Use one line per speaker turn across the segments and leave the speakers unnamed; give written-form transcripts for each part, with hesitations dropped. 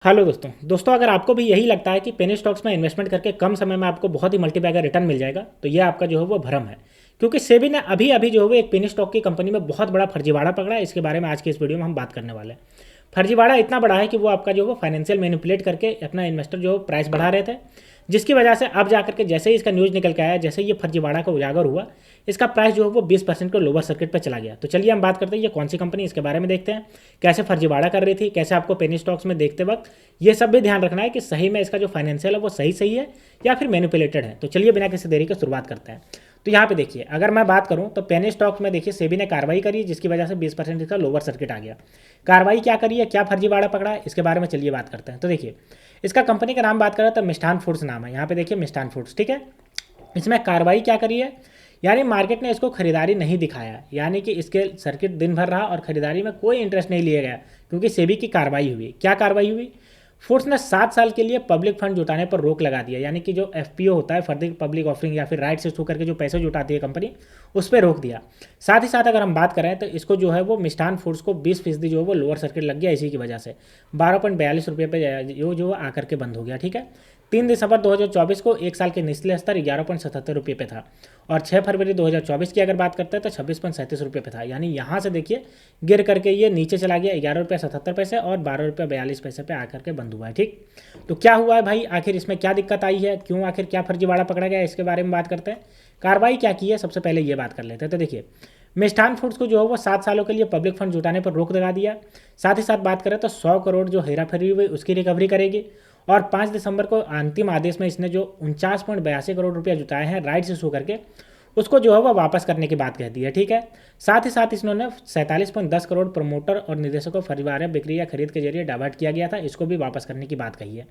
Hello दोस्तों अगर आपको भी यही लगता है कि पेनी स्टॉक्स में इन्वेस्टमेंट करके कम समय में आपको बहुत ही मल्टीबैगर रिटर्न मिल जाएगा तो ये आपका जो है वो भ्रम है। क्योंकि सेबी ने अभी अभी जो है वो एक पेनी स्टॉक की कंपनी में बहुत बड़ा फर्जीवाड़ा पकड़ा है। इसके बारे में आज की इस वीडियो में हम बात करने वाले हैं। फर्जीवाड़ा इतना बड़ा है कि वो आपका जो है वो फाइनेंशियल मैनिपुलेट करके अपना इन्वेस्टर जो प्राइस बढ़ा रहे थे, जिसकी वजह से अब जाकर के जैसे ही इसका न्यूज़ निकल के आया, जैसे ही ये फर्जीवाड़ा का उजागर हुआ, इसका प्राइस जो है वो 20% को लोअर सर्किट पर चला गया। तो चलिए हम बात करते हैं ये कौन सी कंपनी, इसके बारे में देखते हैं कैसे फर्जीवाड़ा कर रही थी, कैसे आपको पेनी स्टॉक्स में देखते वक्त ये सब भी ध्यान रखना है कि सही में इसका जो फाइनेंशियल है वो सही सही है या फिर मैनिपुलेटेड है। तो चलिए बिना किसी देरी के शुरुआत करते हैं। तो यहाँ पे देखिए, अगर मैं बात करूँ तो पेनी स्टॉक्स में देखिए सेबी ने कार्रवाई करी, जिसकी वजह से 20% इसका लोअर सर्किट आ गया। कार्रवाई क्या करी है, क्या फर्जीवाड़ा पकड़ा है, इसके बारे में चलिए बात करते हैं। तो देखिए, इसका कंपनी का नाम बात करें तो मिष्ठान फूड्स नाम है। यहाँ पे देखिए मिष्ठान फूड्स, ठीक है। इसमें कार्रवाई क्या करी है, यानी मार्केट ने इसको खरीदारी नहीं दिखाया, यानी कि इसके सर्किट दिन भर रहा और खरीदारी में कोई इंटरेस्ट नहीं लिया गया, क्योंकि सेबी की कार्रवाई हुई। क्या कार्रवाई हुई, फूड्स ने 7 साल के लिए पब्लिक फंड जुटाने पर रोक लगा दिया, यानी कि जो एफपीओ होता है, फर्दर पब्लिक ऑफरिंग या फिर राइट इशू करके जो पैसे जुटाती है कंपनी, उस पर रोक दिया। साथ ही साथ अगर हम बात करें तो इसको जो है वो मिष्ठान फूड्स को 20% जो है वो लोअर सर्किट लग गया, इसी की वजह से 12.42 रुपये पे जो आकर के बंद हो गया, ठीक है। 3 दिसंबर 2024 को एक साल के निचले स्तर 11.77 रुपये पे था, और 6 फरवरी 2024 की अगर बात करते हैं तो 26.37 रुपये पे था। यानी यहाँ से देखिए गिर करके ये नीचे चला गया 11 रुपये 77 पैसे और 12 रुपये 42 पैसे पे आकर के बंद हुआ है, ठीक। तो क्या हुआ है भाई, आखिर इसमें क्या दिक्कत आई है, क्यों आखिर क्या फर्जीवाड़ा पकड़ा गया, इसके बारे में बात करते हैं। कार्रवाई क्या की है, सबसे पहले ये बात कर लेते हैं। तो देखिए, मिष्ठान फूड्स को जो है वो 7 सालों के लिए पब्लिक फंड जुटाने पर रोक लगा दिया। साथ ही साथ बात करें तो 100 करोड़ जो हेराफेरी हुई उसकी रिकवरी करेगी, और 5 दिसंबर को अंतिम आदेश में इसने जो 49.82 करोड़ रुपया जुटाए हैं राइट्स इशू करके, उसको जो है वो वापस करने की बात कह दी है, ठीक है। साथ ही साथ इन्होंने 47.10 करोड़ प्रमोटर और निदेशकों फर्जीवाड़ा बिक्री या खरीद के जरिए डाइवर्ट किया गया था, इसको भी वापस करने की बात कही है।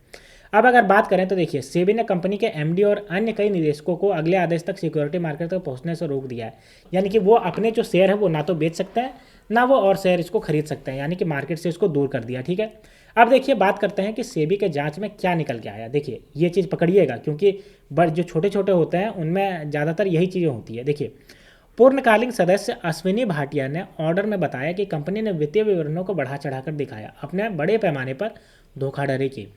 अब अगर बात करें तो देखिए, सेबी ने कंपनी के एमडी और अन्य कई निदेशकों को अगले आदेश तक सिक्योरिटी मार्केट तक पहुंचने से रोक दिया है। यानी कि वो अपने जो शेयर है वो ना तो बेच सकते हैं, ना वो और शेयर इसको खरीद सकते हैं, यानी कि मार्केट से इसको दूर कर दिया, ठीक है। अब देखिए बात करते हैं कि सेबी के जांच में क्या निकल के आया। देखिए ये चीज़ पकड़िएगा, क्योंकि बड़ जो छोटे छोटे होते हैं उनमें ज़्यादातर यही चीज़ें होती है। देखिए, पूर्णकालीन सदस्य अश्विनी भाटिया ने ऑर्डर में बताया कि कंपनी ने वित्तीय विवरणों को बढ़ा चढ़ाकर दिखाया, अपने बड़े पैमाने पर धोखाधड़ी की,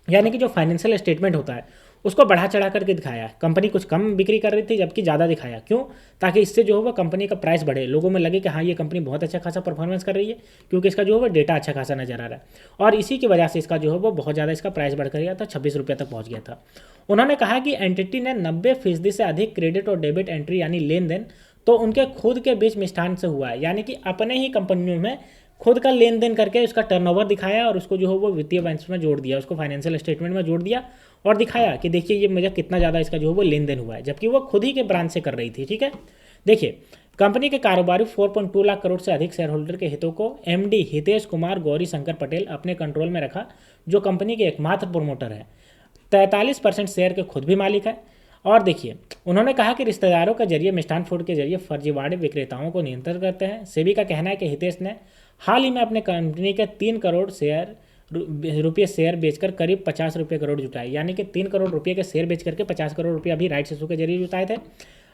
यानी कि जो फाइनेंशियल स्टेटमेंट होता है उसको बढ़ा चढ़ा करके दिखाया। कंपनी कुछ कम बिक्री कर रही थी जबकि ज़्यादा दिखाया, क्यों, ताकि इससे जो है वो कंपनी का प्राइस बढ़े, लोगों में लगे कि हाँ ये कंपनी बहुत अच्छा खासा परफॉर्मेंस कर रही है, क्योंकि इसका जो है वो डेटा अच्छा खासा नजर आ रहा है। और इसी की वजह से इसका जो है वो बहुत ज़्यादा इसका प्राइस बढ़ कर गया था, 26 रुपये तक पहुँच गया था। उन्होंने कहा कि एंटिटी ने 90% से अधिक क्रेडिट और डेबिट एंट्री यानी लेन देन तो उनके खुद के बीच मिष्ठान से हुआ है, यानी कि अपने ही कंपनियों में खुद का लेन देन करके उसका टर्नओवर दिखाया और उसको जो है वो वित्तीय बैंक में जोड़ दिया, उसको फाइनेंशियल स्टेटमेंट में जोड़ दिया और दिखाया कि देखिए ये मुझे कितना ज़्यादा इसका जो है वो लेन देन हुआ है, जबकि वो खुद ही के ब्रांच से कर रही थी, ठीक है। देखिए, कंपनी के कारोबारी 4.2 लाख करोड़ से अधिक शेयर होल्डर के हितों को एमडी हितेश कुमार गौरी शंकर पटेल अपने कंट्रोल में रखा, जो कंपनी के एकमात्र प्रोमोटर है, 43% शेयर के खुद भी मालिक है। और देखिए, उन्होंने कहा कि रिश्तेदारों के जरिए मिष्ठान फूड के जरिए फर्जीवाड़े विक्रेताओं को नियंत्रित करते हैं। सेबी का कहना है कि हितेश ने हाल ही में अपने कंपनी के 3 करोड़ रुपये शेयर बेचकर करीब 50 रुपये करोड़ जुटाए, यानी कि 3 करोड़ रुपये के शेयर बेच करके 50 करोड़ रुपये अभी राइट्स इशू के जरिए जुटाए थे।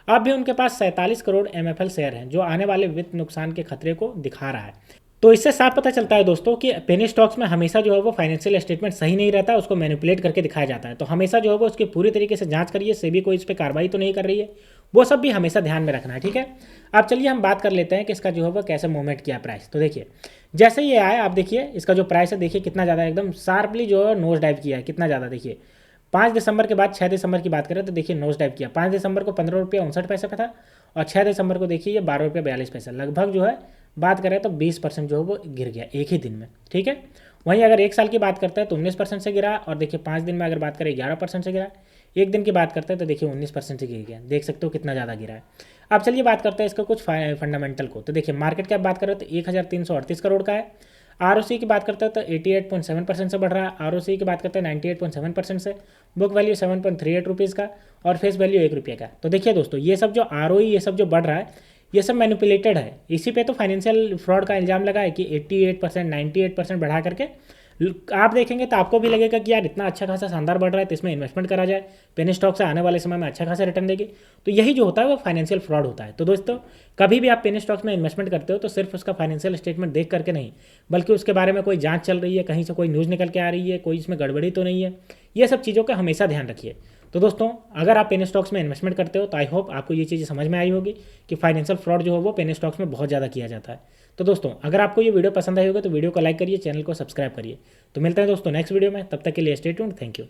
अब भी उनके पास 47 करोड़ एमएफएल शेयर हैं, जो आने वाले वित्त नुकसान के खतरे को दिखा रहा है। तो इससे साफ पता चलता है दोस्तों कि पेनी स्टॉक्स में हमेशा जो है वो फाइनेंशियल स्टेटमेंट सही नहीं रहता, उसको मैनिपुलेट करके दिखाया जाता है। तो हमेशा जो है वो उसकी पूरी तरीके से जांच करिए, सेबी कोई इस पर कार्रवाई तो नहीं कर रही है, वो सब भी हमेशा ध्यान में रखना है, ठीक है। अब चलिए हम बात कर लेते हैं कि इसका जो है वो कैसे मूवमेंट किया प्राइस। तो देखिए, जैसे ये आया, आप देखिए इसका जो प्राइस है, देखिए कितना ज़्यादा एकदम शार्पली जो है नोज डाइव किया है, कितना ज़्यादा। देखिए 5 दिसंबर के बाद 6 दिसंबर की बात करें तो देखिए नोज डाइव किया। 5 दिसंबर को 15 रुपये 59 पैसे पे था, और 6 दिसंबर को देखिए ये 12 रुपये 42 पैसे, लगभग जो है बात करें तो 20% जो है वो गिर गया एक ही दिन में, ठीक है। वहीं अगर एक साल की बात करते हैं तो 19% से गिरा, और देखिए 5 दिन में अगर बात करें 11% से गिरा, एक दिन की बात करते हैं तो देखिए 19% से गिर गया। देख सकते हो कितना ज़्यादा गिरा है। अब चलिए बात करते हैं इसका कुछ फंडामेंटल को। तो देखिए, मार्केट कैप बात करें तो 1338 करोड़ का है। आरओसी की बात करते हैं तो 88.7% से बढ़ रहा है। आरओसी की बात करते हैं 98.7% से। बुक वैल्यू 7.38 रुपीज़ का, और फेस वैल्यू 1 रुपये का। तो देखिए दोस्तों, ये सब जो आरओई ये सब जो बढ़ रहा है, ये सब मैनिपुलेटेड है। इसी पे तो फाइनेंशियल फ्रॉड का इल्ज़ाम लगा है कि 88% 98% बढ़ा करके आप देखेंगे तो आपको भी लगेगा कि यार इतना अच्छा खासा शानदार बढ़ रहा है तो इसमें इन्वेस्टमेंट करा जाए, पेनी स्टॉक से आने वाले समय में अच्छा खासा रिटर्न देगी। तो यही जो होता है वो फाइनेंशियल फ्रॉड होता है। तो दोस्तों कभी भी आप पेनी स्टॉक्स में इन्वेस्टमेंट करते हो तो सिर्फ उसका फाइनेंशियल स्टेटमेंट देख करके नहीं, बल्कि उसके बारे में कोई जांच चल रही है, कहीं से कोई न्यूज़ निकल के आ रही है, कोई इसमें गड़बड़ी तो नहीं है, ये सब चीज़ों का हमेशा ध्यान रखिए। तो दोस्तों अगर आप पेनी स्टॉक्स में इन्वेस्टमेंट करते हो तो आई होप आपको ये चीज़ें समझ में आई होगी कि फाइनेंशियल फ्रॉड जो है वो पेनी स्टॉक्स में बहुत ज़्यादा किया जाता है। तो दोस्तों अगर आपको ये वीडियो पसंद आई होगा तो वीडियो को लाइक करिए, चैनल को सब्सक्राइब करिए। तो मिलते हैं दोस्तों नेक्स्ट वीडियो में, तब तक के लिए स्टे ट्यून्ड, थैंक यू।